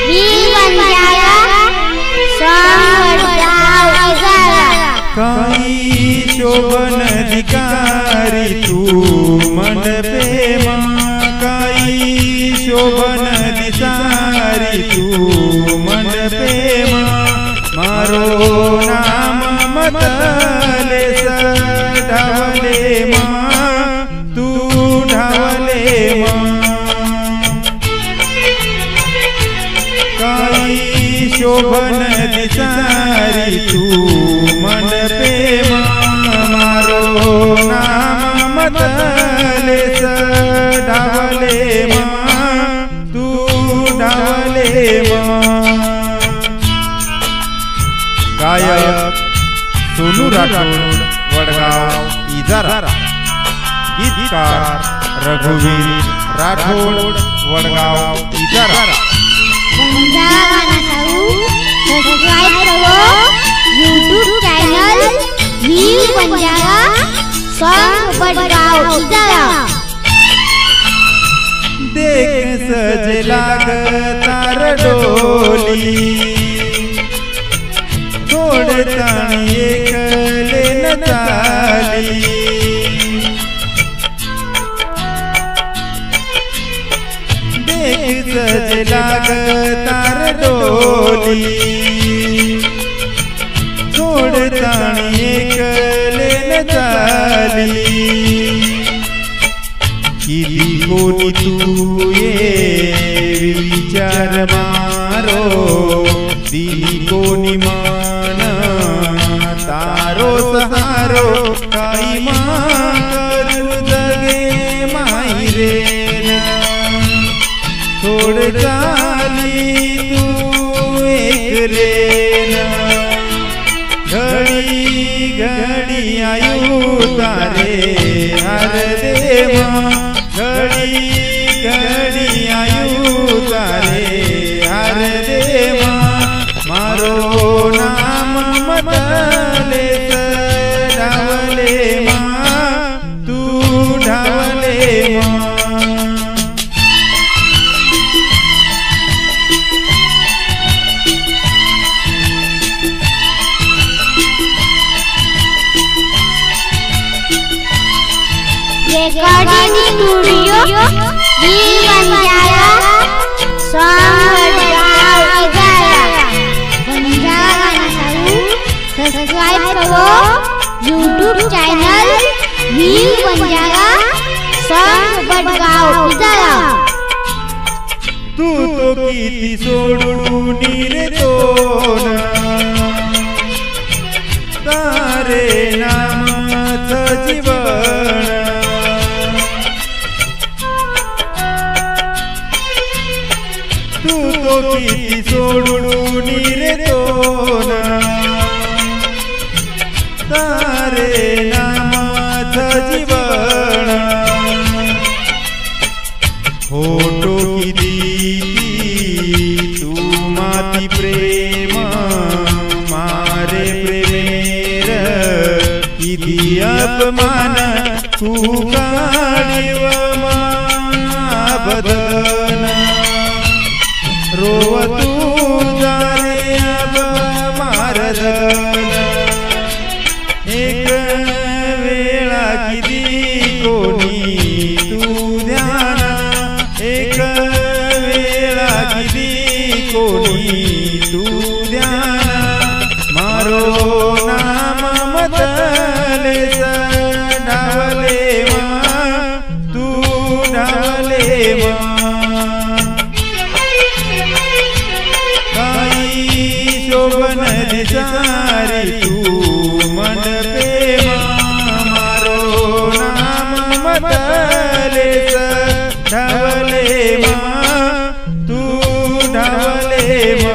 वीर Banjara song बजाओ इजारा। काई शोभन अधिकारी तू मन प्रेमा, काई शोभन दिसारी तू मन प्रेमा। मारो नाम मतले ढावले मा, तू ढावले मा। काई शोभन दिसारी तू मन प्रेमा, मारो नाम मतले ढावले मा, तू ढावले मा। गायक सोनू राठोड वडगाव इजारा, गीतकार रघुवीर राठोड वडगाव इजारा। बंजारा गाना सब्सक्राइब करो यूट्यूब चैनल वीर बंजारा सॉन्ग बजाओ इजारा। देख सज लाग तार डोली, छोड़तानी एकले न चाली। देख सज लाग तार डोली, छोड़तानी एकले न चाली। किती कोणी तू ये विचार मारो, दिली कोणी मान तारो सहारो। काई मारू जगे मायरे छोड़ चाली तू एकले। घड़ी घड़ी आयु तारे हर देवा, घड़ी घड़ी आयु तारे हर देवा। मारो नाम मतले ढावले मा, तू ढावले मा। रिकॉर्डिंग स्टूडियो वीर बंजारा सॉन्ग बजाओ इजारा। बंजारा गाना सब्सक्राइब करो यूट्यूब चैनल वीर बंजारा सॉन्ग बजाओ इजारा। तू तो किती सोडून रे तोन, तारे नामाचं जीवन। तू तो किती सोडून रे तोन, तारे नामाचं जीवन। फोटो किती तू माती प्रेम मारे प्रेमेर। किती अपमान तू काढीव बदन, रोव तू जारे अब मारदन। एक वेळा किती कोणी तू ध्यान, एक वेळा किती कोणी तू ध्यान। मारो नाम मतले ढावले मा, तू ढावले मा। काई शोभन दिसारी तू मन प्रेमा, मारो नाम मतले ढावले मा, तू ढावले मा।